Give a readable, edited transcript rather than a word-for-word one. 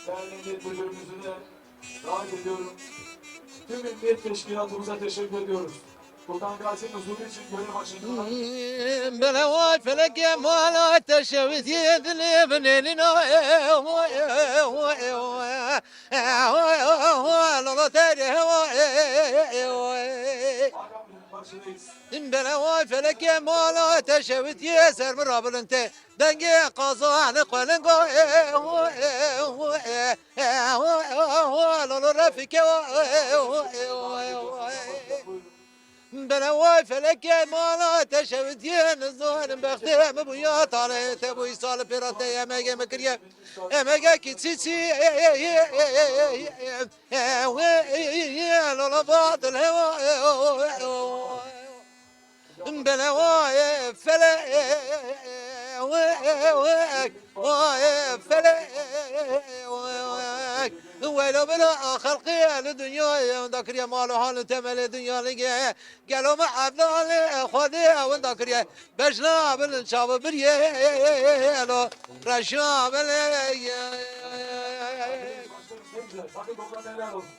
değerli emniyet müdürümüzü de davet ediyorum. Tüm emniyet teşkilatımıza teşekkür ediyoruz. Sultan Gazi'nin huzuru için görev başında بلا وافلك يا مولا تشوت يدلي بنيننا لا تاري makamının başındayız. بلا وافلك يا مولا تشوت يسر من رابل انت دنجي قصان قلن لا رفيك بلا وافلك يا مولا تشوت ينزون بختم بويا طالت ابوي صال بيرتي يا ماجي مكريا يا ماجي كيتسيسي لا بعض الهوى بلا وافلك ولو بلا خلقي الدنيا ذكر يا مال حال تمل الدنيا لقى قالوا ما عبدال خذي وذكر يا بجنا بالشاب بريه لو رشاب Başkanım, bakın toprağın helal olsun.